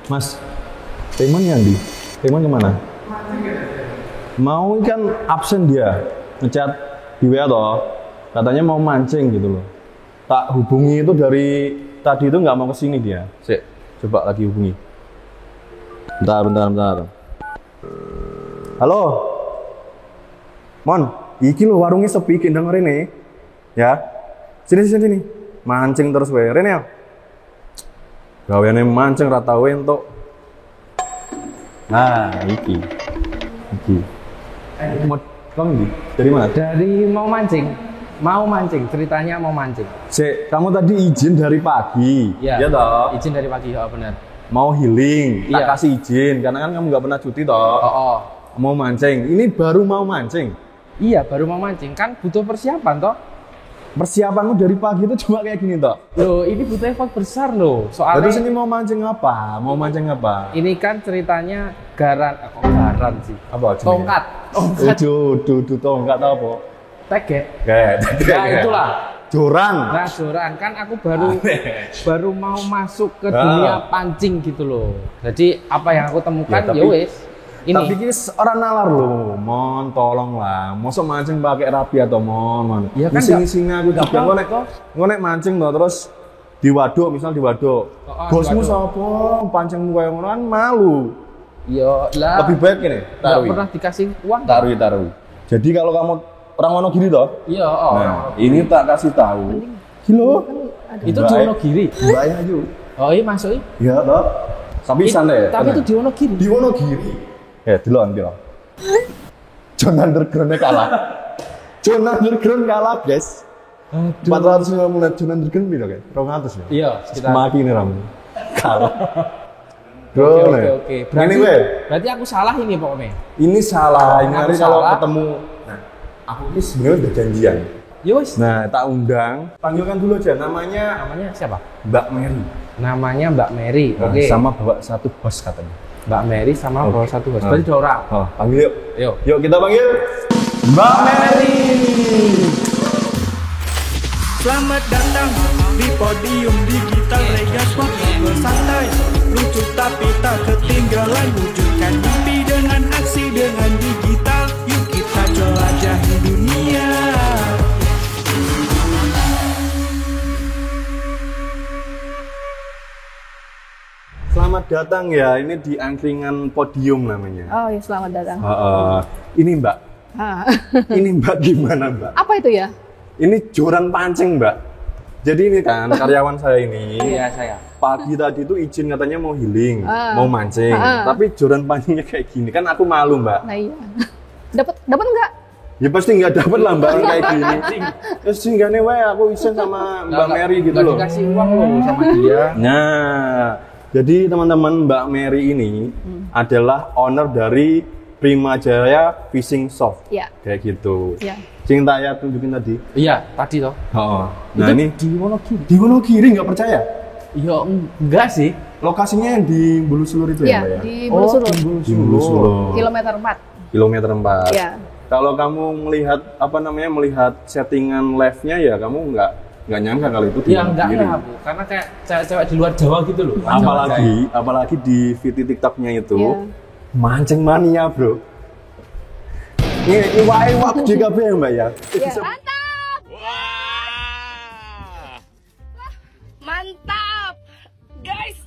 Mas, Teman ya Andi? Teman kemana? Mau kan absen dia, ngechat di WA toh, katanya mau mancing gitu loh. Tak hubungi itu dari tadi itu nggak mau kesini dia. Sik, coba lagi hubungi. Bentar. Halo, Mon, iki lo warungnya sepi, kendang Rene, ya. Sini, mancing terus wae, Rene ya. Gaweane mancing rata entuk. Nah, iki. Mau kamu dari mana? Dari mau mancing, ceritanya mau mancing. Sik, kamu tadi izin dari pagi. Iya toh? Izin dari pagi, oh benar. Mau healing, tak Iya. kasih izin karena kan kamu nggak pernah cuti toh. Oh. Mau mancing, ini baru mau mancing. Iya, baru mau mancing. Kan butuh persiapan toh. Persiapanmu dari pagi itu cuma kayak gini toh. Loh, ini butuh effort besar loh. Terus Soalnya ini mau mancing apa? Mau mancing apa? ini kan ceritanya garan sih. Apa? Tongkat. Duh, tongkat tau apa? Teget. Kayak. Ya itulah. Joran. Nah, joran kan aku baru mau masuk ke dunia pancing gitu loh. Jadi apa yang aku temukan Ya, tapi- ya wis. Ini Tapi ini orang nalar loh, Mon, tolong lah. Masa mancing pakai rapi atau Mon. Ya kan Ngisi aku nggak juga apa-apa. ngonek mancing toh, terus di waduk, misal di waduk. Oh, Bosmu di waduk. sapa? Pancing kayak ngono kan malu. ya lah. Lebih baik ini, Nggak taruhi. pernah dikasih uang. Taruhi. Jadi kalau kamu orang Wonogiri toh? Iya, oh. Nah, ini tak kasih tahu. Kilo. Itu di Wonogiri. Banyak aja. Oh iya masuk. Iya toh. Tapi santai. Tapi itu tenang. di Wonogiri. Di Wonogiri. Delon. John Underground kalah. John Underground kalah, guys. 450 John Underground piro, guys? 200 ya. Iya, sekitar. Maki nih Ram. Kalah. Oke. Ini weh. Berarti aku salah ini pokoknya. Ini salah. Ini Aku hari kalau salah. ketemu. Nah, aku ini sebenarnya udah janjian. Ya wis. Nah, tak undang. Panggilkan dulu aja namanya Namanya siapa? Mbak Mary. Namanya Mbak Mary. Nah, Oke. sama bawa satu bos katanya. Mbak Mary sama bawa satu bos. Berarti dua orang. Oh, panggil yuk. Yuk. Yuk kita panggil Mbak Mary. Selamat datang di podium digital Regas Ngobrol santai, lucu tapi tak ketinggalan, wujudkan mimpi dengan aksi dengan digital. Yuk kita jelajahi dunia. Selamat datang ya, ini di angkringan podium namanya. Oh ya, selamat datang. Ini Mbak, Ah. ini Mbak gimana Mbak? Apa itu ya? Ini joran pancing Mbak. Jadi ini kan karyawan saya ini. Iya saya. Pagi tadi itu izin katanya mau healing, Ah. mau mancing. Ah. Tapi joran pancingnya kayak gini, kan aku malu Mbak. Nah iya. Dapat enggak? Ya pasti nggak dapet lah Mbak kayak gini. Terus singgahnya wae aku isen sama Mbak Mary gitu loh. Nggak dikasih uang loh sama dia. Nah, jadi teman-teman Mbak Mary ini adalah owner dari Prima Jaya Fishing Shop. Ya. Kayak gitu. Ya. Cinta ya tunjukin tadi. Iya, tadi toh. Oh. Nah Itu ini di Wonogiri. di Wonogiri nggak percaya? Iya, enggak sih. Lokasinya yang di Bulu Sulur itu ya, Iya, Mbak ya? di Bulu Sulur. Di Bulu Sulur. Kilometer 4. Kilometer 4. Iya. Kalau kamu melihat melihat settingan live-nya ya kamu nggak nyangka kalau itu di Iya, enggak Wonogiri. lah, Bu. Karena kayak cewek-cewek di luar Jawa gitu loh. Apalagi di VT TikToknya itu Iya. mancing mania bro. Ini wae waktu juga ya Mbak ya. Iya. Mantap! Mantap! Guys,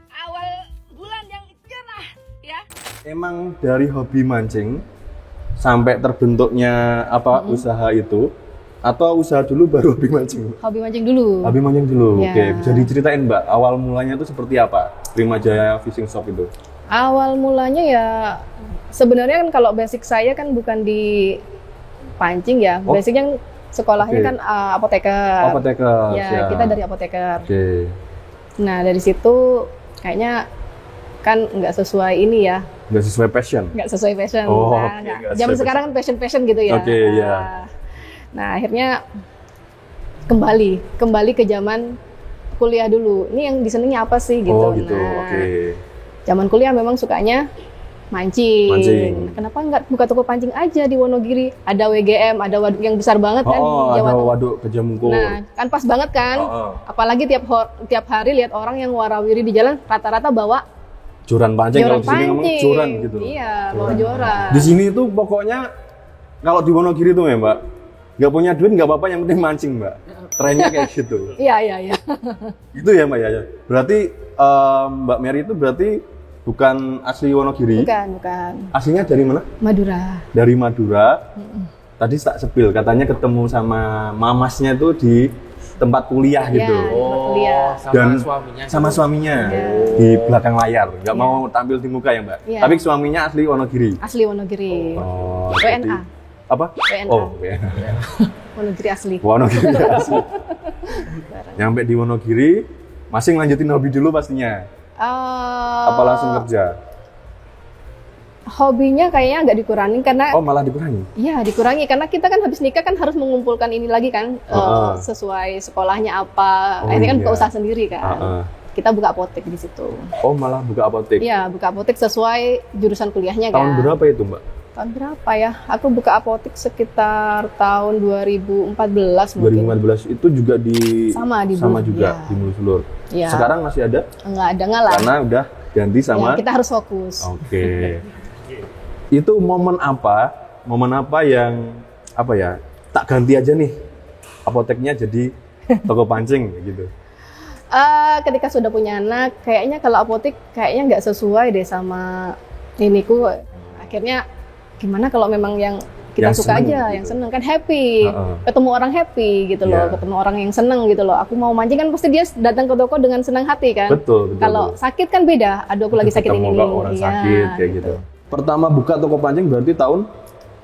awal bulan yang cerah ya. Emang dari hobi mancing sampai terbentuknya usaha itu, atau usaha dulu baru hobi mancing? Hobi mancing dulu. Hobi mancing dulu. Ya. Oke, bisa diceritain Mbak awal mulanya itu seperti apa? Prima Jaya Fishing Shop itu. Awal mulanya ya sebenarnya kan kalau basic saya kan bukan di pancing ya. Oh. Basicnya sekolahnya Oke. kan apoteker. Apoteker. Ya, siap. kita dari apoteker. Oke. Nah, dari situ kayaknya kan nggak sesuai ini ya. Nggak sesuai passion. Nggak sesuai passion. Oh, Nah, oke, nggak. nggak Zaman sesuai sekarang kan passion gitu ya. Oke, iya. Nah, akhirnya kembali ke zaman kuliah dulu. Ini yang disenengi apa sih gitu. Oh gitu. Nah, Oke. zaman kuliah memang sukanya mancing. Kenapa nggak buka toko pancing aja di Wonogiri? Ada WGM, ada waduk yang besar banget kan di Jawa ada Tengah. waduk Gejamungkur. Nah, kan pas banget kan? Apalagi tiap hari lihat orang yang warawiri di jalan rata-rata bawa Joran pancing, kalau joran di sini ngomong pancing. joran gitu. Iya, bawa joran. Di sini tuh pokoknya kalau di Wonogiri tuh ya Mbak, nggak punya duit nggak apa-apa, yang penting mancing Mbak. Trennya kayak gitu. Iya. Itu ya Mbak ya. Berarti Mbak Mary itu berarti bukan asli Wonogiri. Bukan. Aslinya dari mana? Madura. Dari Madura. Tadi tak sepil katanya ketemu sama mamasnya tuh di tempat kuliah gitu. tempat kuliah. sama Dan suaminya. sama suaminya di belakang layar. Nggak mau tampil di muka ya Mbak. Iya. Tapi suaminya asli Wonogiri. Asli Wonogiri. Oh, WNA. jadi- apa? WNA. Oh, WNA. Wonogiri asli. Wonogiri asli. Nyampe di Wonogiri, masih ngelanjutin hobi dulu pastinya. Apa langsung kerja? Hobinya kayaknya agak dikurangin karena Oh, malah dikurangi. iya dikurangi karena kita kan habis nikah kan harus mengumpulkan ini lagi kan sesuai sekolahnya apa. Oh, Ini kan iya. buka usaha sendiri kan. Kita buka apotek di situ. Oh, malah buka apotek. Iya, buka apotek sesuai jurusan kuliahnya kan. Tahun berapa itu, Mbak? Tahun berapa ya? Aku buka apotek sekitar tahun 2014 mungkin. 2014 itu juga di Sama di sama Bulu, juga iya. di Mulsulur. Iya. Sekarang masih ada? Enggak ada lah. Karena udah ganti Ya, sama kita harus fokus. Oke. Itu momen apa? Momen apa yang apa ya? Tak ganti aja nih. Apoteknya jadi toko pancing gitu. Ketika sudah punya anak, kayaknya kalau apotek kayaknya nggak sesuai deh sama iniku. Akhirnya gimana kalau memang yang kita Yang suka seneng aja, gitu. yang seneng kan happy, ketemu orang happy gitu loh, Iya. ketemu orang yang seneng gitu loh. Aku mau mancing kan pasti dia datang ke toko dengan senang hati kan. Betul. Kalau sakit kan beda. Aduh aku lagi sakit Ketemu ini. kok orang Iya, sakit kayak gitu. Pertama buka toko pancing berarti tahun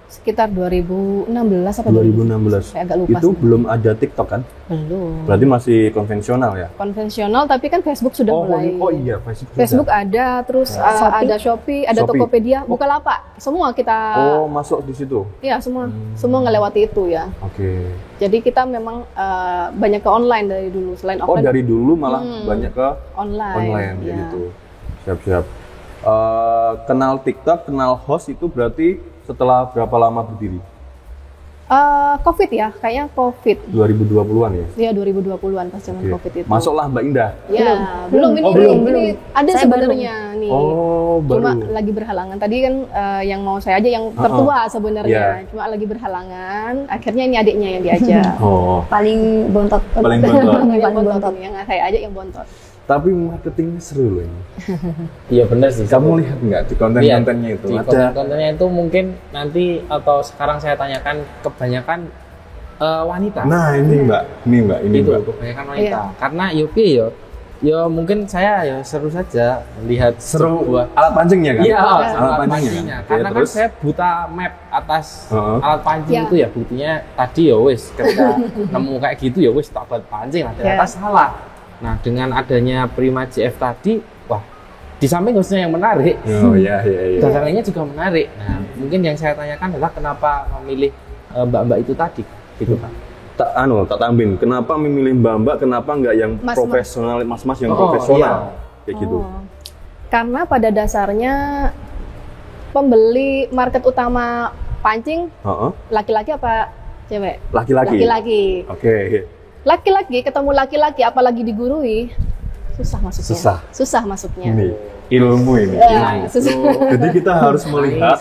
Sekitar 2016 apa 2016. Saya agak lupa Itu sih. belum ada TikTok kan? Belum. Berarti masih konvensional ya? Konvensional tapi kan Facebook sudah mulai. Oh iya, Facebook. Facebook ada, terus ada Shopee, ada Shopee. Tokopedia, Bukalapak, semua kita, Oh, masuk di situ. ya semua ngelewati itu ya. Oke. Jadi kita memang banyak ke online dari dulu, selain Oh, offline dari dulu malah banyak ke online. online ya. kayak gitu. Siap-siap. Kenal TikTok, kenal host itu berarti setelah berapa lama berdiri? Covid ya, kayaknya Covid. 2020-an ya? Ya 2020-an pas zaman Oke. Covid itu. Masuklah Mbak Indah. Ya, belum ini, Oh, belum. ini ada Saya sebenarnya nih. Oh, Cuma baru. lagi berhalangan. Tadi kan yang mau saya aja yang tertua sebenarnya. Iya. Cuma lagi berhalangan. Akhirnya ini adiknya yang diajak. Oh, Paling bontot. Paling bontot. yang Paling bontot. bontot. Yang saya ajak yang bontot. tapi marketingnya seru loh ini. Iya benar sih. Kamu lihat nggak di konten-kontennya itu? Di Ada konten-kontennya itu mungkin nanti atau sekarang saya tanyakan kebanyakan wanita. Nah, ini Mbak, Itu Mbak. kebanyakan wanita. Iya. Karena yo mungkin saya ya seru saja melihat Seru sebuah alat pancingnya kan? Iya, alat alat pancingnya. pancingnya. Oke, Karena kan terus? saya buta map atas Heeh. alat pancing Ya. itu ya buktinya tadi ya wis ketika nemu kayak gitu ya wis tak buat pancing lah ternyata Ya. salah. Nah dengan adanya Prima GF tadi, wah di samping hostnya yang menarik, Oh iya. dagangannya juga menarik. Nah mungkin yang saya tanyakan adalah kenapa memilih mbak-mbak itu tadi, gitu Pak. Tak tambahin. Kenapa memilih Mbak, kenapa nggak yang Mas-mas. profesional, mas-mas yang Oh, profesional? Kayak gitu. Oh. Karena pada dasarnya pembeli market utama pancing Heeh. laki-laki apa cewek? Laki-laki. Laki-laki. Oke. Laki-laki ketemu laki-laki apalagi digurui susah masuknya. Susah. masuknya. Ini ilmu ini. Ya, susah. Jadi kita harus melihat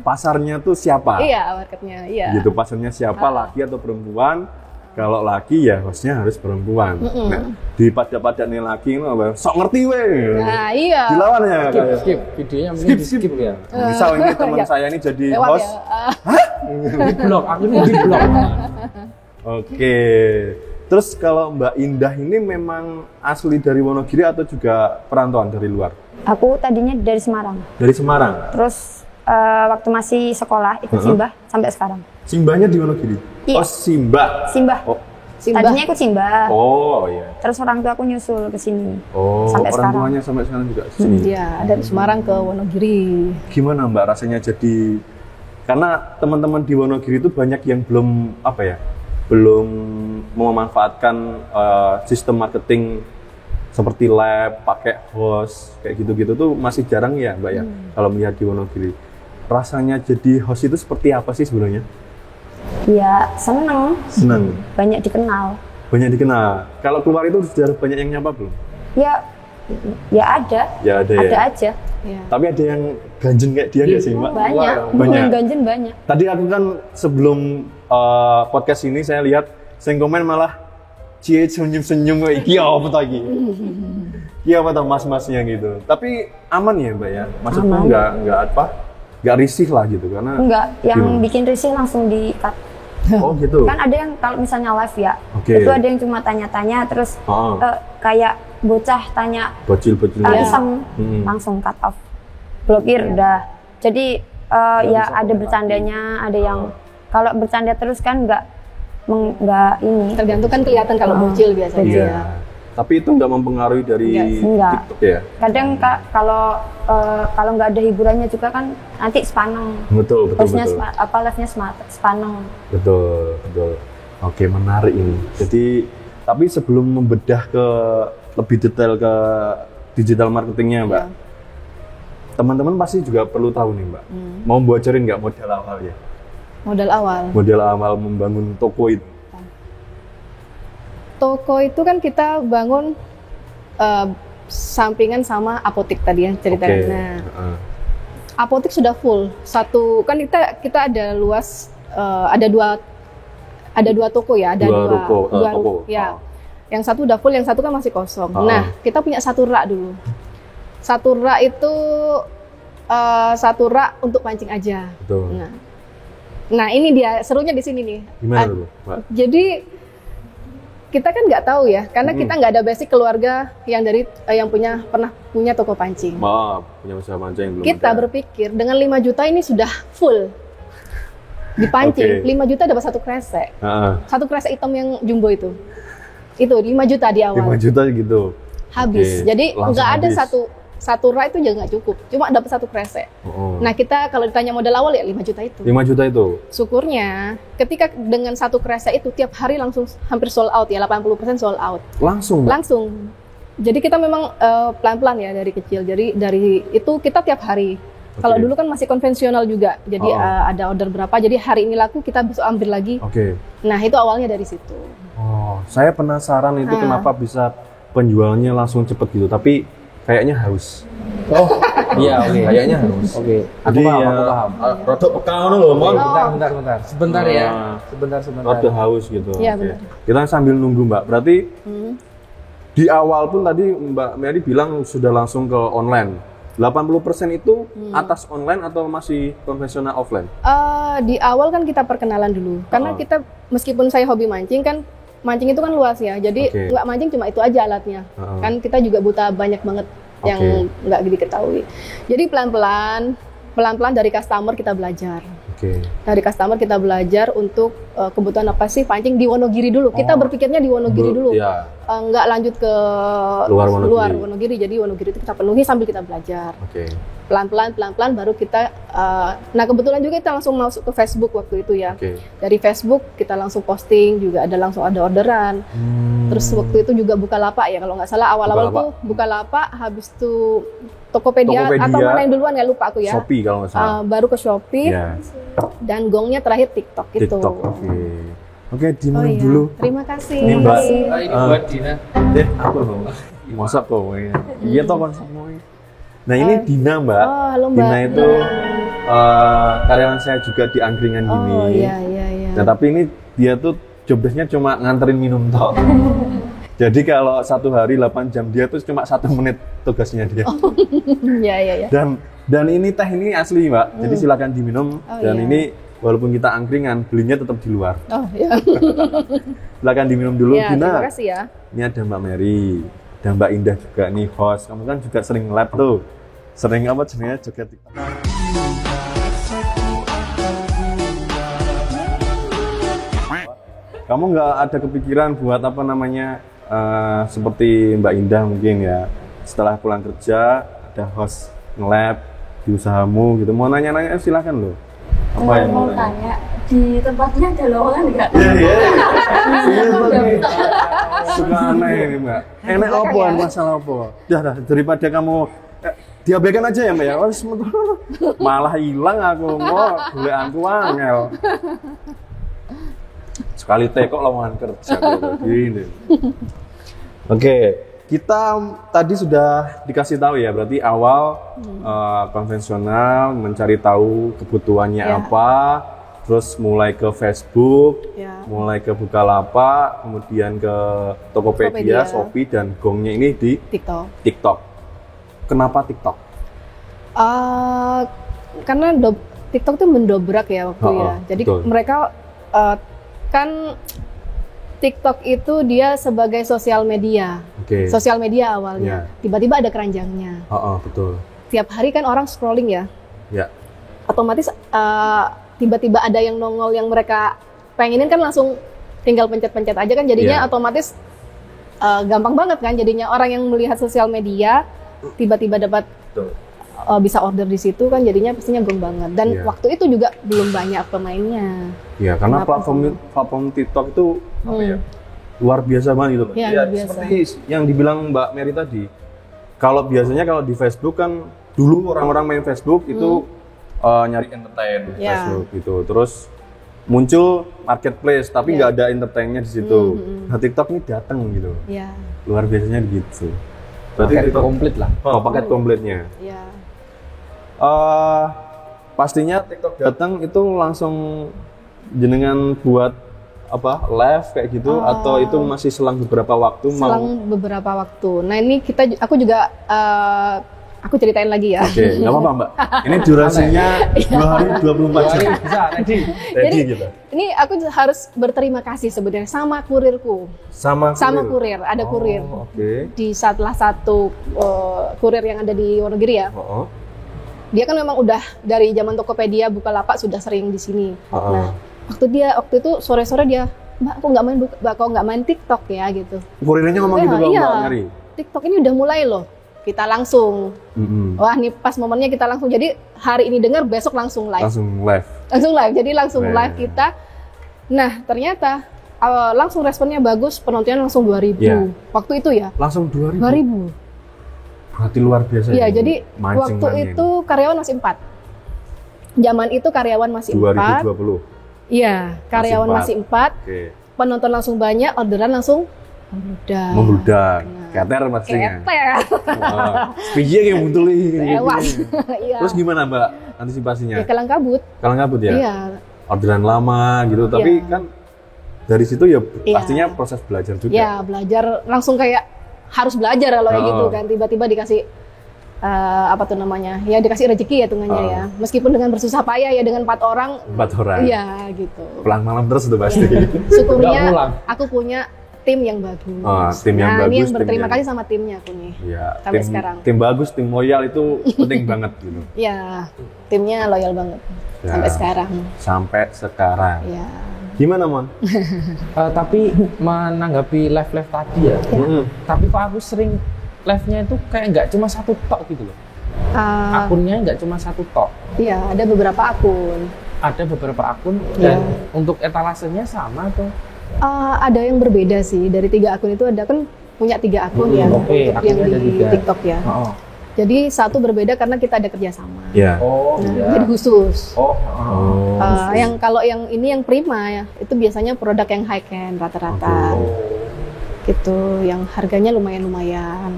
pasarnya tuh siapa. Iya, marketnya. Iya. Gitu pasarnya siapa, laki atau perempuan. Kalau laki ya hostnya harus perempuan. Nah, di pada nih laki ini apa? Sok ngerti weh. Nah, iya. Dilawan ya. Skip videonya mungkin skip ya. Misal ini teman Ya. saya ini jadi Lewat host. ya. Di blog, aku ini di blog. Oke. Terus kalau Mbak Indah ini memang asli dari Wonogiri atau juga perantauan dari luar? Aku tadinya dari Semarang. Dari Semarang. Terus waktu masih sekolah ikut simbah sampai sekarang. Simbahnya di Wonogiri? Iya. Oh, Simbah. Simbah. Oh, Simbah. Tadinya ikut simbah. oh iya. Terus orang tua aku nyusul ke sini. Oh, Sampai orang sekarang. tuanya sampai sekarang juga di sini. Iya, dari Semarang ke Wonogiri. Gimana Mbak rasanya jadi, karena teman-teman di Wonogiri itu banyak yang belum apa ya, belum memanfaatkan sistem marketing seperti lab, pakai host, kayak gitu-gitu tuh masih jarang ya Mbak ya, kalau melihat di Wonogiri. Rasanya jadi host itu seperti apa sih sebenarnya? Ya seneng, Senang, banyak dikenal. banyak dikenal. Kalau keluar itu sudah banyak yang nyapa belum? Ya, ya ada. Ya ada ya. Ada aja. Ya. Tapi ada yang ganjen kayak dia nggak sih Mbak? Banyak. Banyak. Yang ganjen banyak. Tadi aku kan sebelum podcast ini saya lihat sing komen malah cie senyum-senyum kayak iki apa tuh iki? Iya apa tuh mas-masnya gitu. Tapi aman ya Mbak ya? Maksudku Aman. nggak risih lah gitu karena Enggak, yang gimana? bikin risih langsung di-cut. Oh gitu. Kan ada yang kalau misalnya live ya, Oke. itu ada yang cuma tanya-tanya terus Ah. kayak bocah tanya Bocil-bocil. iseng, langsung cut off, blokir udah. Jadi ya ada bercandanya, ada yang kalau bercanda terus kan nggak ini. Tergantung kan kelihatan kalau bocil biasanya. Iya. Ya. Tapi itu nggak mempengaruhi dari Enggak. TikTok ya? Kadang kalau nggak ada hiburannya juga kan nanti sepaneng. Betul, betul, Live-nya betul. live-nya sepaneng. Betul, betul. Oke, menarik ini. Jadi, tapi sebelum membedah ke lebih detail ke digital marketingnya, Mbak, teman-teman pasti juga perlu tahu nih, Mbak. Mau bocorin nggak modal awal ya? Modal awal. Modal awal membangun toko itu. Toko itu kan kita bangun sampingan sama apotik tadi yang ceritanya. Oke. Nah, apotik sudah full. Satu kan kita ada luas ada dua toko ya, ada Dua dua toko, toko. ya. Yang satu udah full, yang satu kan masih kosong. Nah, kita punya satu rak dulu. Satu rak itu satu rak untuk pancing aja. Betul. Nah ini dia serunya di sini nih. Gimana tuh, Mbak? Jadi kita kan nggak tahu ya, karena kita nggak ada basic keluarga yang pernah punya toko pancing. Maaf, punya usaha pancing belum Kita ada. berpikir dengan 5 juta ini sudah full dipancing. Oke. 5 juta dapat satu kresek. Heeh. Satu kresek hitam yang jumbo itu. Itu 5 juta di awal. 5 juta gitu. Habis. Oke, Jadi langsung nggak ada habis. satu rak itu juga nggak cukup. Cuma dapat satu kresek. Oh. Nah kita kalau ditanya modal awal ya 5 juta itu. 5 juta itu. Syukurnya ketika dengan satu kresek itu tiap hari langsung hampir sold out ya, 80% sold out. Langsung, Mbak? Langsung. Jadi kita memang pelan-pelan ya dari kecil. Jadi dari itu kita tiap hari. Kalau dulu kan masih konvensional juga. Jadi ada order berapa. Jadi hari ini laku kita besok ambil lagi. Oke. Nah itu awalnya dari situ. Oh, saya penasaran itu kenapa bisa penjualnya langsung cepet gitu. Tapi kayaknya haus. Oh, iya oke. Kayaknya haus. Oke, aku Jadi paham, ya, aku paham. rodok pekal loh, Mon. Bentar. Sebentar ya. Sebentar. Rodok haus gitu. Iya, Oke. benar. Kita sambil nunggu, Mbak. Berarti di awal pun tadi Mbak Mary bilang sudah langsung ke online. 80% itu atas online atau masih konvensional offline? Di awal kan kita perkenalan dulu. Karena kita meskipun saya hobi mancing kan, mancing itu kan luas ya. Jadi Oke. nggak mancing cuma itu aja alatnya. Kan kita juga buta banyak banget yang nggak diketahui. Jadi pelan-pelan dari customer kita belajar. Oke. Dari customer kita belajar untuk kebutuhan apa sih pancing di Wonogiri dulu. Kita berpikirnya di Wonogiri dulu. Iya. Nggak lanjut ke Luar Wonogiri. Wonogiri. Jadi Wonogiri itu kita penuhi sambil kita belajar. Oke. Pelan-pelan baru kita nah kebetulan juga kita langsung masuk ke Facebook waktu itu ya. Oke. Dari Facebook kita langsung posting juga langsung ada orderan. Terus waktu itu juga Bukalapak ya kalau nggak salah awal-awal tuh Bukalapak, habis itu Tokopedia atau mana yang duluan ya lupa aku ya. Shopee kalau nggak salah. Baru ke Shopee Iya. dan gongnya terakhir TikTok gitu. TikTok. Oke. Oke, di Oh minum iya. dulu. Terima kasih. Ini Mbak. Ini buat Dina. Aku loh. Masak kok. Iya toh konsep semuanya. Nah ini Dina Mbak. Oh, halo, Mbak. Dina itu karyawan saya juga di angkringan gini. Oh iya. Nah tapi ini dia tuh jobdesknya cuma nganterin minum toh. Jadi kalau satu hari 8 jam dia tuh cuma 1 menit tugasnya dia. Iya. Dan ini teh ini asli Mbak. Jadi silakan diminum. Oh, Dan iya. ini walaupun kita angkringan belinya tetap di luar. Oh iya. Silakan diminum dulu Ya, Dina. terima kasih ya. Ini ada Mbak Mary, ada Mbak Indah juga nih host. Kamu kan juga sering lab tuh. Sering apa jenisnya joget TikTok. Kamu nggak ada kepikiran buat apa namanya seperti Mbak Indah mungkin ya setelah pulang kerja ada host nge-lab di usahamu gitu. Mau nanya-nanya silakan loh. Apa yang Mau mau tanya? tanya, di tempatnya ada lowongan nggak? Suka aneh ini Mbak. Enak apa masalah apa? Dah daripada kamu diabaikan aja ya Mbak ya. Wes malah hilang aku mau golek aku angel. Sekali tekok lowongan kerja gini. Oke, kita tadi sudah dikasih tahu ya, berarti awal konvensional mencari tahu kebutuhannya apa, terus mulai ke Facebook, mulai ke Bukalapak, kemudian ke Tokopedia, Shopee, dan gongnya ini di TikTok. Kenapa TikTok? Karena TikTok tuh mendobrak ya waktu ya. Jadi mereka kan TikTok itu dia sebagai sosial media, sosial media awalnya. Tiba-tiba ada keranjangnya. Betul. Tiap hari kan orang scrolling ya. Otomatis tiba-tiba ada yang nongol yang mereka pengenin kan langsung tinggal pencet-pencet aja kan jadinya otomatis gampang banget kan jadinya orang yang melihat sosial media tiba-tiba dapat bisa order di situ kan jadinya pastinya gong banget dan waktu itu juga belum banyak pemainnya. Iya karena platform TikTok itu apa ya luar biasa banget gitu. Iya biasa. Seperti yang dibilang Mbak Mary tadi. Kalau biasanya kalau di Facebook kan dulu orang-orang main Facebook itu nyari entertain Facebook gitu. Terus muncul marketplace tapi nggak ada entertainnya di situ. Nah TikTok ini datang gitu. Iya. Luar biasanya gitu. Berarti paket komplit lah. Paket komplitnya. Iya. Pastinya TikTok datang itu langsung jenengan buat apa live kayak gitu atau itu masih selang beberapa waktu? Selang beberapa waktu. Nah ini aku juga aku ceritain lagi ya. Oke, nggak apa-apa Mbak. Ini durasinya 2 hari 24 jam. Bisa, Jadi gitu. Ini aku harus berterima kasih sebenarnya sama kurirku. Sama kurir, ada kurir. Di salah satu kurir yang ada di Wonogiri ya. Dia kan memang udah dari zaman Tokopedia, Bukalapak sudah sering di sini. Nah, waktu itu sore-sore dia, Mbak, kok nggak main TikTok ya gitu. Kurirnya ngomong gitu Mbak Mary. TikTok ini udah mulai loh. Kita langsung, wah nih pas momennya kita langsung. Jadi hari ini dengar, besok langsung live. Jadi langsung live kita. Nah ternyata langsung responnya bagus, penontonnya langsung 2.000. Waktu itu ya. Langsung 2.000. Berarti luar biasa. Iya, jadi waktu itu karyawan masih 4. Zaman itu karyawan masih 4. 2020. Iya, karyawan masih 4. Penonton langsung banyak, orderan langsung membludak. Keter pastinya. Keter. Piye yang muncul ini. Iya. Terus gimana Mbak antisipasinya? Ya kalang kabut ya? Iya. Orderan lama gitu, tapi kan dari situ ya pastinya proses belajar juga. Iya, belajar langsung kayak harus belajar kalau kayak gitu kan. Tiba-tiba dikasih ya dikasih rezeki ya tungannya ya. Meskipun dengan bersusah payah ya dengan 4 orang. Iya gitu. Pulang malam terus udah pasti. Syukurnya aku punya tim yang bagus. Tim yang bagus. Ini yang berterima kasih sama timnya aku nih. Iya. Sampai sekarang. Tim bagus, tim loyal itu penting banget gitu. Iya. Timnya loyal banget. Sampai sekarang. Iya. Gimana Mon? Tapi menanggapi live tadi ya. Tapi kok aku sering live-nya itu kayak nggak cuma satu tok gitu loh. Akunnya nggak cuma satu tok. Iya, ada beberapa akun. Dan untuk etalasenya sama atau? Ada yang berbeda sih. Dari 3 akun itu ada kan punya 3 akun ya untuk yang di TikTok ya. Jadi satu berbeda karena kita ada kerjasama. Jadi khusus. Yang kalau yang ini yang prima ya, itu biasanya produk yang high end rata-rata. Gitu, yang harganya lumayan.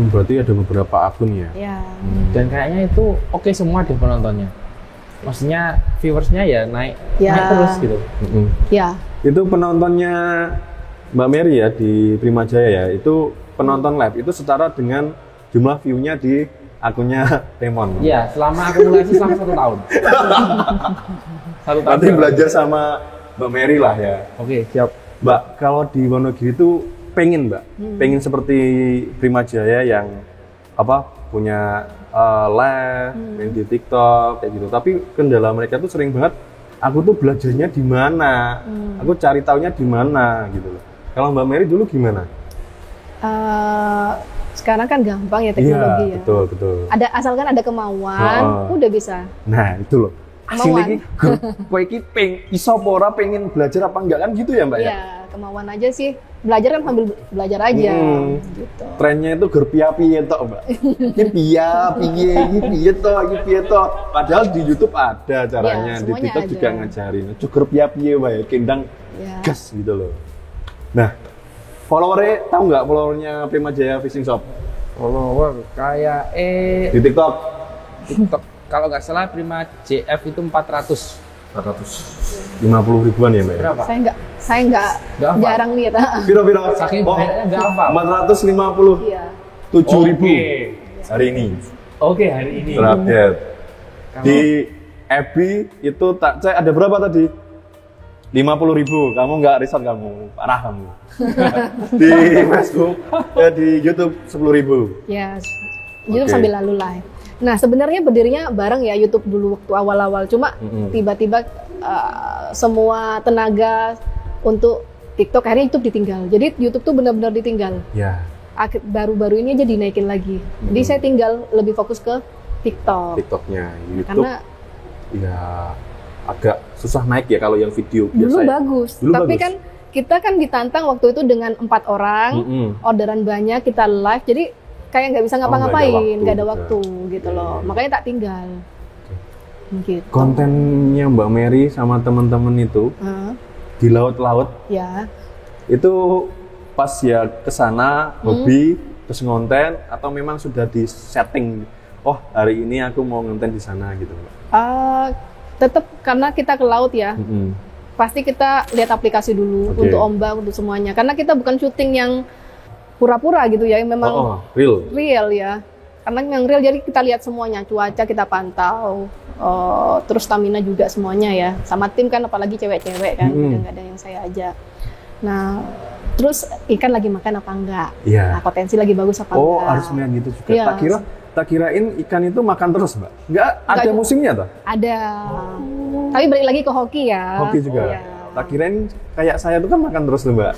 Berarti ada beberapa akun ya? Iya. Dan kayaknya itu oke semua deh penontonnya. Maksudnya viewersnya ya naik terus gitu. Iya. Itu penontonnya Mbak Mary ya di Prima Jaya ya, itu penonton live itu setara dengan jumlah view-nya di akunnya Temon. Iya, selama akumulasi selama 1 tahun. 1 tahun. Nanti belajar sama Mbak Mary lah ya. Oke, siap. Mbak, kalau di Wonogiri itu pengen seperti Prima Jaya yang punya live, main di TikTok kayak gitu. Tapi kendala mereka tuh sering banget, aku tuh belajarnya di mana, aku cari taunya di mana gitu loh. Kalau Mbak Mary dulu gimana? Sekarang kan gampang ya teknologi ya. Betul. Asalkan ada kemauan, udah bisa. Nah itu loh, asine iki kowe iki iso apa ora pengen belajar apa enggak kan gitu ya Mbak ya? Iya, kemauan aja sih. Belajar kan sambil belajar aja. Gitu. Trennya itu ger piye tok, Mbak. Iki piye tok. Padahal di YouTube ada caranya, Ya, di TikTok ada. juga ngajarin. Ger piye wae, kendang gas gitu loh. Nah, followernya tahu nggak followernya Prima Jaya Fishing Shop Follower kayak di TikTok? TikTok kalau nggak salah Prima JF itu 450 ribuan ya Mbak? berapa? Saya nggak Nggak hafal. jarang lihat. Piro? Saking banyaknya nggak hafal. 457 Iya. ribu hari ini. Oke, hari ini. Terupdate. Di FB itu tak cek ada berapa tadi? 50 ribu. Kamu nggak riset kamu, parah kamu. Di Facebook, di YouTube 10 ribu. Ya, YouTube Oke. sambil lalu live. Nah, sebenarnya berdirinya bareng ya YouTube dulu waktu awal-awal. Cuma tiba-tiba semua tenaga untuk TikTok akhirnya YouTube ditinggal. Jadi YouTube tuh benar-benar ditinggal. Ya. Baru-baru ini aja dinaikin lagi. Jadi saya tinggal lebih fokus ke TikTok. TikToknya, YouTube. Karena Ya agak susah naik ya kalau yang video biasa. dulu ya. bagus. Dulu Tapi bagus. kan kita kan ditantang waktu itu dengan 4 orang, orderan banyak, kita live. Jadi kayak nggak bisa ngapa-ngapain, nggak ada waktu gitu loh. Makanya tak tinggal. Gitu. Kontennya Mbak Mary sama teman-teman itu di laut-laut Ya. itu pas ya ke sana hobi terus ngonten atau memang sudah di setting, oh hari ini aku mau ngonten di sana gitu Mbak? Tetap karena kita ke laut ya, pasti kita lihat aplikasi dulu untuk ombak, untuk semuanya. Karena kita bukan syuting yang pura-pura gitu ya, yang memang real ya. Karena yang real jadi kita lihat semuanya, cuaca kita pantau, terus stamina juga semuanya ya. Sama tim kan, apalagi cewek-cewek kan, nggak ada yang saya ajak. Nah, terus ikan lagi makan apa enggak? Iya. Nah, potensi lagi bagus apa Oh enggak? harus melihat gitu juga. Iya. Tak kirain ikan itu makan terus Mbak? Nggak ada Nggak. musimnya toh? Ada. Tapi balik lagi ke hoki ya. Hoki juga. Iya. Tak kirain kayak saya tuh kan makan terus tuh Mbak.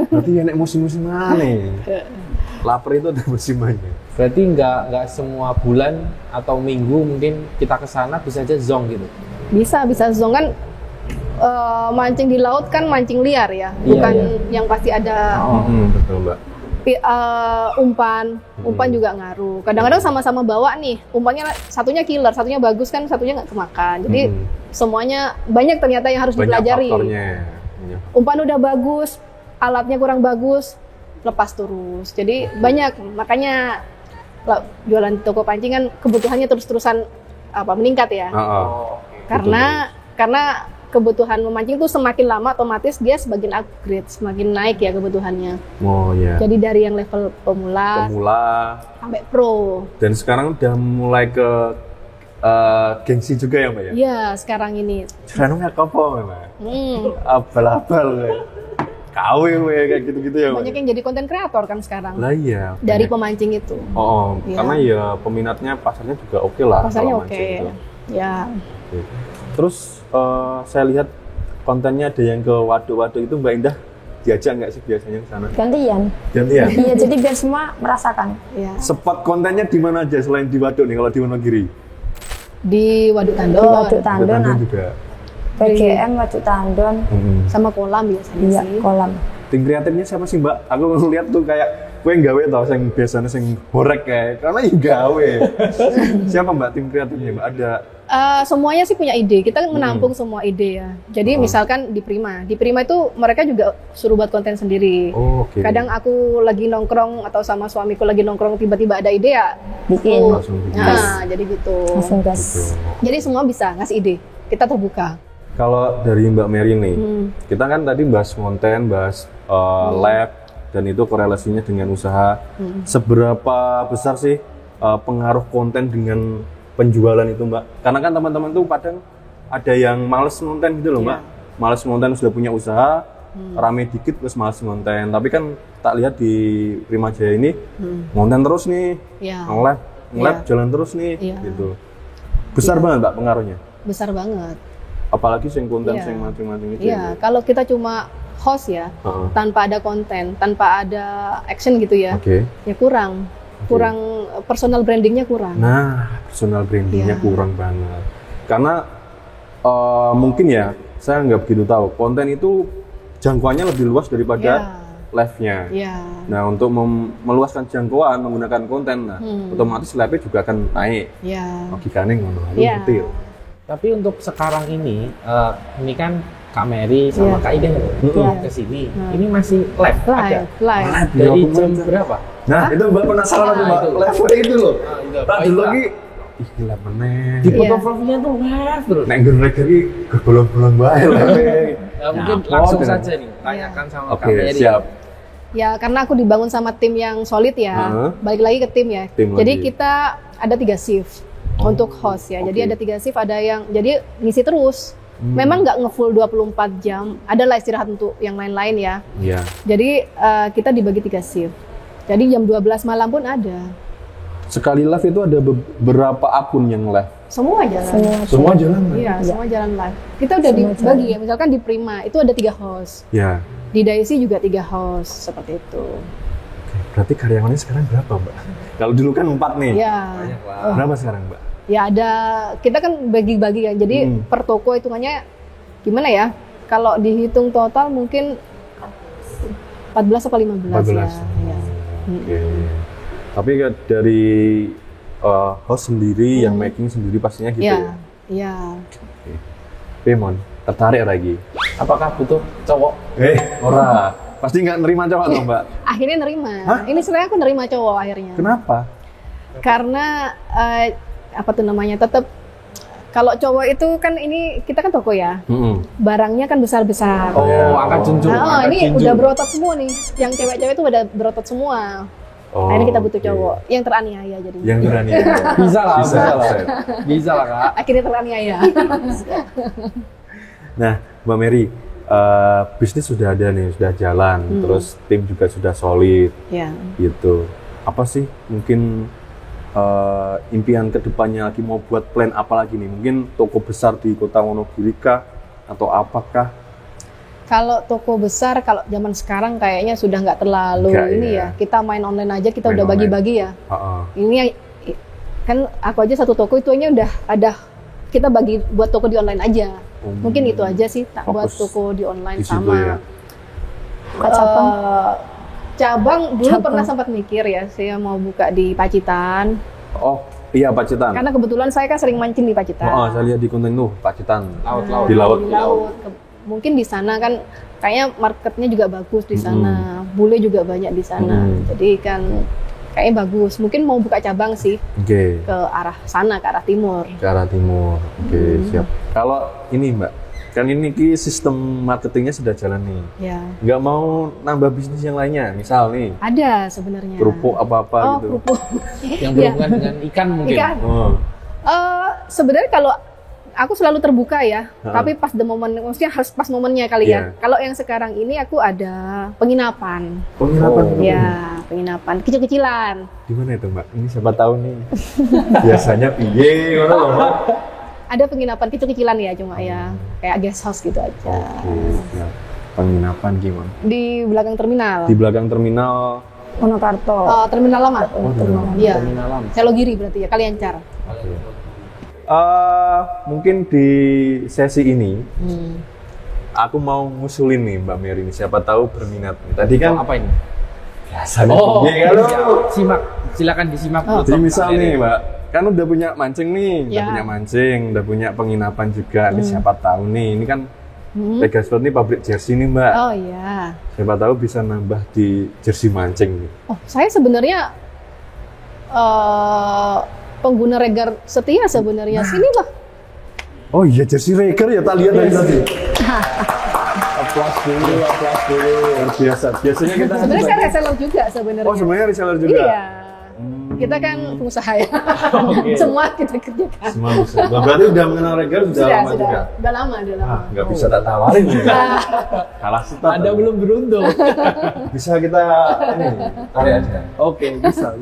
Berarti ya nek musim-musim mana? Lapar itu ada musimnya. Berarti nggak semua bulan atau minggu mungkin kita ke sana bisa aja zong gitu. Bisa zong kan, mancing di laut kan mancing liar ya, Iya, bukan iya. yang pasti ada Betul Mbak. umpan juga ngaruh. Kadang-kadang sama-sama bawa nih, umpannya satunya killer, satunya bagus kan, satunya nggak kemakan. Jadi semuanya banyak ternyata yang harus Banyak dipelajari. faktornya. Umpan udah bagus, alatnya kurang bagus, lepas terus. Jadi banyak, makanya jualan di toko pancing kan kebutuhannya terus-terusan meningkat ya. Karena kebutuhan memancing itu semakin lama otomatis dia semakin upgrade, semakin naik ya kebutuhannya. Oh ya. Jadi dari yang level pemula sampai pro. Dan sekarang udah mulai ke gengsi juga ya Mbak ya? Iya, sekarang ini. Sekarang nggak apa Mbak? Abal-abal KW kayak gitu-gitu ya Mbak? Banyak yang jadi konten kreator kan sekarang. Lah iya. Dari pemancing itu. Iya. Karena ya peminatnya pasarnya juga oke lah. Pasarnya kalau oke. mancing itu. Ya. Oke. Terus saya lihat kontennya ada yang ke waduk-waduk itu Mbak Indah diajak nggak sih biasanya ke sana? Gantian. Gantian? Iya, jadi biar semua merasakan. Ya. Spot kontennya di mana aja selain di waduk nih kalau di Wonogiri? Di Waduk Di Tandon. Waduk Tandon, Tandon juga. PGM Waduk Tandon, Sama kolam biasanya iya sih. kolam. Tim kreatifnya siapa sih Mbak? Aku ngeliat tuh kayak kue gawe tau, yang biasanya sing horek kayak, karena yang gawe. Siapa Mbak tim kreatifnya Mbak? Ada? Semuanya sih punya ide. Kita menampung semua ide ya. Jadi misalkan di Prima itu mereka juga suruh buat konten sendiri. Oh, oke. Kadang aku lagi nongkrong atau sama suamiku lagi nongkrong tiba-tiba ada ide ya Bikin. aku- Langsung bikin. Nah, jadi gitu. Langsung gas. Jadi semua bisa ngasih ide. Kita terbuka. Kalau dari Mbak Mary nih, kita kan tadi bahas konten, bahas lab, dan itu korelasinya dengan usaha. Seberapa besar sih pengaruh konten dengan penjualan itu Mbak? Karena kan teman-teman tuh kadang ada yang males ngonten gitu loh Mbak. Males ngonten sudah punya usaha, rame dikit terus males ngonten. Tapi kan tak lihat di Prima Jaya ini, ngonten terus nih, Ya. nge-lab jalan terus nih, Iya. gitu. Besar banget Mbak pengaruhnya. Besar banget. Apalagi sing konten Iya. sing mancing-mancing itu. Iya, kalau kita cuma host ya, tanpa ada konten, tanpa ada action gitu ya, Oke. ya kurang personal brandingnya kurang. Nah, personal brandingnya Iya. kurang banget. Karena mungkin ya, saya nggak begitu tahu. Konten itu jangkauannya lebih luas daripada live-nya. Nah, untuk meluaskan jangkauan menggunakan konten, otomatis live-nya juga akan naik. Logikanya ngono. Betul. Tapi untuk sekarang ini kan Kak Mary sama Kak Ida ke sini. Ini masih live. Dari jam berapa? Nah, itu Mbak penasaran tuh Mbak. Live itu loh. Tak dulu lagi. Ih, gila meneh. Di fotografinya tuh live terus. Nek ngger iki bolong-bolong bae live. Mungkin langsung saja nih, tanyakan sama Kak Mary. Siap. Ya, karena aku dibangun sama tim yang solid ya. Balik lagi ke tim ya. Jadi kita ada 3 shift untuk host ya. Jadi ada 3 shift, ada yang jadi ngisi terus. Memang nggak nge-full 24 jam. Adalah istirahat untuk yang lain-lain ya. Jadi kita dibagi 3 shift. Jadi jam 12 malam pun ada. Sekali live itu ada beberapa akun yang live? Semua jalan. Semua jalan? Iya, semua jalan live. Kita udah dibagi ya, misalkan di Prima itu ada 3 host. Ya. Di Daisy juga 3 host, seperti itu. Berarti karyawannya sekarang berapa, Mbak? Kalau dulu kan 4 nih. Iya. Berapa sekarang, Mbak? Ya ada, kita kan bagi-bagi kan, jadi per toko hitungannya gimana ya? Kalau dihitung total mungkin 14 atau 15 ya. Tapi dari host sendiri, yang making sendiri pastinya gitu ya? Iya. Pemon, tertarik lagi? Apakah butuh cowok? Ora. Pasti nggak nerima cowok dong, Mbak? Akhirnya nerima. Ini sebenarnya aku nerima cowok akhirnya. Kenapa? Karena apa tuh namanya, tetap kalau cowok itu kan ini kita kan toko ya, barangnya kan besar-besar. Angkat junjung. Nah, ini udah berotot semua nih, yang cewek-cewek itu udah berotot semua. Akhirnya kita butuh cowok yang teraniaya jadi. Yang teraniaya. Bisa lah Kak. Akhirnya teraniaya. Nah, Mbak Mary, bisnis sudah ada nih, sudah jalan, terus tim juga sudah solid, gitu. Apa sih mungkin impian kedepannya lagi, mau buat plan apa lagi nih? Mungkin toko besar di Kota Wonogiri kah? Atau apakah? Kalau toko besar, kalau zaman sekarang kayaknya sudah nggak terlalu ya. Kita main online aja, kita udah bagi-bagi ya. Ini kan aku aja satu toko itu aja udah ada, kita bagi buat toko di online aja. Mungkin itu aja sih, tak buat toko di online sama. Cabang dulu pernah sempat mikir ya, saya mau buka di Pacitan. Oh iya, Pacitan. Karena kebetulan saya kan sering mancing di Pacitan. Saya lihat di konten tuh Pacitan. Laut. Di laut. Mungkin di sana kan kayaknya marketnya juga bagus di sana. Bule juga banyak di sana. Jadi kan kayaknya bagus. Mungkin mau buka cabang sih. Ke arah sana, ke arah timur. Ke arah timur. Siap. Kalau ini Mbak, kan ini sistem marketingnya sudah jalan nih. Nggak mau nambah bisnis yang lainnya, misal nih. Ada sebenarnya. Kerupuk apa-apa gitu. Kerupuk. Yang berhubungan dengan ikan mungkin. Sebenarnya kalau aku selalu terbuka ya, tapi pas the moment, maksudnya harus pas momennya kali ya. Kalau yang sekarang ini aku ada penginapan. Penginapan kecil-kecilan. Di mana itu Mbak? Ini siapa tahu nih. Biasanya piye ngono loh, Mbak. Ada penginapan kecil-kecilan ya, cuma ya kayak guest house gitu aja. Penginapan gimana? Di belakang terminal. Di belakang terminal Monokarto. Terminal lama. Iya. Terminal lama. Selogiri berarti ya, Kaliancar. Mungkin di sesi ini aku mau ngusulin nih Mbak Mary ini, siapa tahu berminat. Tadi kan apa ini? Biasanya simak, silakan disimak. Jadi misal nih Mbak, kan udah punya mancing nih, udah punya penginapan juga. Ini siapa tahu nih, ini kan Legas Sport ini pabrik jersey nih Mbak. Oh iya. Siapa tahu bisa nambah di jersey mancing nih. Oh, saya sebenarnya pengguna Regar setia sebenarnya. Sini lah. Oh iya, jersey Regar ya, tak lihat tadi. Aplaus dulu. Luar biasa. Biasanya kita sebenarnya saya reseller juga sebenarnya. Oh, sebenarnya reseller juga. Iya. Kita kan pengusaha ya. Semua kita kerjakan. Semua bisa. Berarti udah mengenal Regar sudah lama juga. Udah lama. Nggak bisa tak tawarin ya. Kalah start. Anda belum beruntung. Bisa kita tarik aja. Oke, bisa.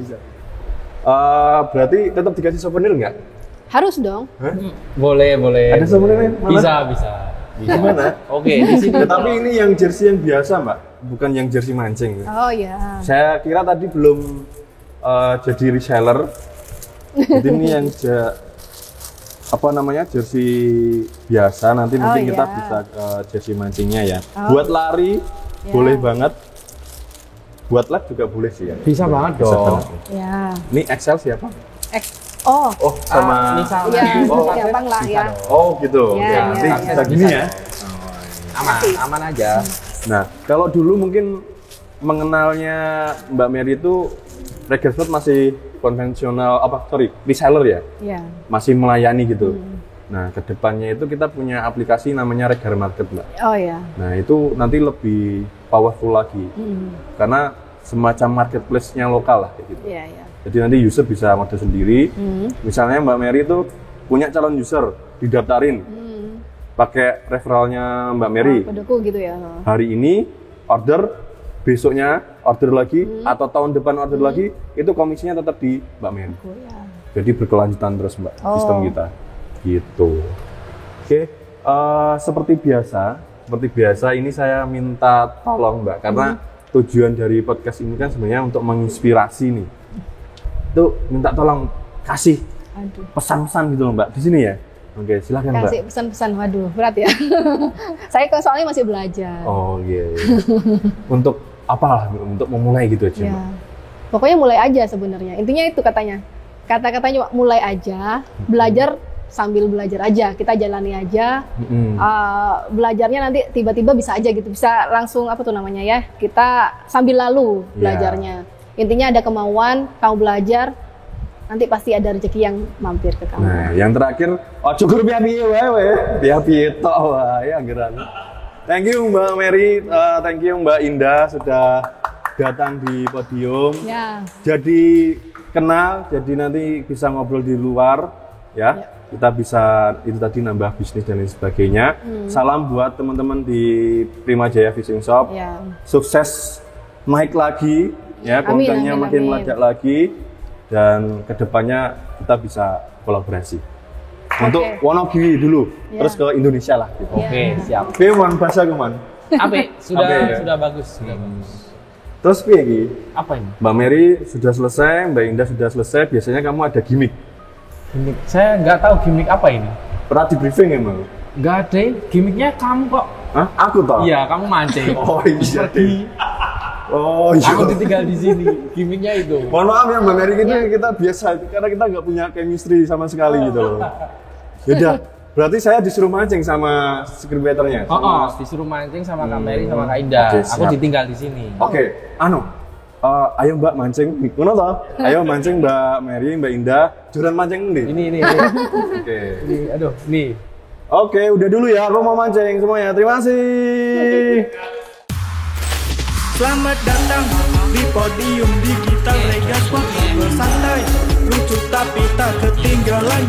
Berarti tetap dikasih souvenir nggak? Harus dong. Boleh. Ada souvenirnya? Bisa. Gimana? Oke, di sini. Tapi ini yang jersey yang biasa Mbak, bukan yang jersey mancing. Oh iya. Saya kira tadi belum jadi reseller. Jadi ini yang apa namanya jersey biasa, nanti mungkin kita ya. bisa ke jersey mancingnya ya. Buat lari boleh banget, buat lab juga boleh sih ya. Bisa banget Bisa dong. banget. Ya. Ini XL siapa? Oh, Sama misalnya ya, Oh. gampang lah bisa ya. dong. oh gitu. Ya, Ya, nanti ya. bisa gini ya. Aman aja. Nah, kalau dulu mungkin mengenalnya Mbak Mary itu Regersmart masih konvensional reseller ya, Ya. masih melayani gitu. Nah, kedepannya itu kita punya aplikasi namanya Regar Market, Mbak. Oh ya. Nah, itu nanti lebih powerful lagi, karena semacam marketplace-nya lokal lah kayak gitu. Iya, iya. Jadi nanti user bisa order sendiri. Misalnya Mbak Mary itu punya calon user, didaftarin, pakai referralnya Mbak Mary. Kodeku gitu ya. Hari ini order, besoknya order lagi, atau tahun depan order lagi, itu komisinya tetap di Mbak Mary. Oh, ya. Jadi berkelanjutan terus Mbak, sistem kita. Gitu. Oke, seperti biasa ini saya minta tolong Mbak, karena tujuan dari podcast ini kan sebenarnya untuk menginspirasi nih. Itu minta tolong kasih pesan-pesan gitu loh Mbak, di sini ya. Oke, silakan Mbak. Kasih pesan-pesan, waduh berat ya. Saya kan soalnya masih belajar. Oh iya. Untuk apalah, untuk memulai gitu aja Ya. Mbak. Pokoknya mulai aja sebenarnya. Intinya itu katanya. Kata-katanya mulai aja, belajar sambil belajar aja. Kita jalani aja. Belajarnya nanti tiba-tiba bisa aja gitu. Bisa langsung apa tuh namanya ya? Kita sambil lalu belajarnya. Intinya ada kemauan, kamu belajar, nanti pasti ada rezeki yang mampir ke kamu. Nah, yang terakhir, cukur piye wae, piye tok wae anggeran. Thank you Mbak Mary, thank you Mbak Indah sudah datang di podium. Ya. Jadi kenal, jadi nanti bisa ngobrol di luar ya. Kita bisa itu tadi nambah bisnis dan lain sebagainya. Salam buat teman-teman di Prima Jaya Fishing Shop. Ya. Sukses naik lagi ya, Amin, kontennya amin, makin amin. meledak lagi dan kedepannya kita bisa kolaborasi. Untuk Wonogiri dulu, terus ke Indonesia lah. Gitu. Oke, siap. Oke, man, bahasa kuman. Ape, sudah Ape. sudah bagus, sudah bagus. Terus piye iki? Apa ini? Mbak Mary sudah selesai, Mbak Indah sudah selesai. Biasanya kamu ada gimmick. Gimmick. Saya nggak tahu gimmick apa ini. Pernah di briefing emang? Nggak ada. Gimmicknya kamu kok. Hah? Aku toh? Iya, kamu mancing. Oh iya deh. Oh iya. Aku ditinggal di sini. Gimmicknya itu. Mohon maaf ya Mbak Mary, kita biasa karena kita nggak punya chemistry sama sekali gitu loh. Yaudah, berarti saya disuruh mancing sama scriptwriternya. Disuruh mancing sama Kak Mary sama Kak Indah. Oke, Aku siap. ditinggal di sini. Oke, ayo Mbak mancing. Ngono toh? Ayo mancing Mbak Mary, Mbak Indah. Juran mancing nih. Ini. Oke. Ini, aduh, nih. Oke, udah dulu ya. Aku mau mancing semuanya. Terima kasih. Selamat datang di podium digital Regas Sport. Ngobrol santai, lucu tapi tak ketinggalan.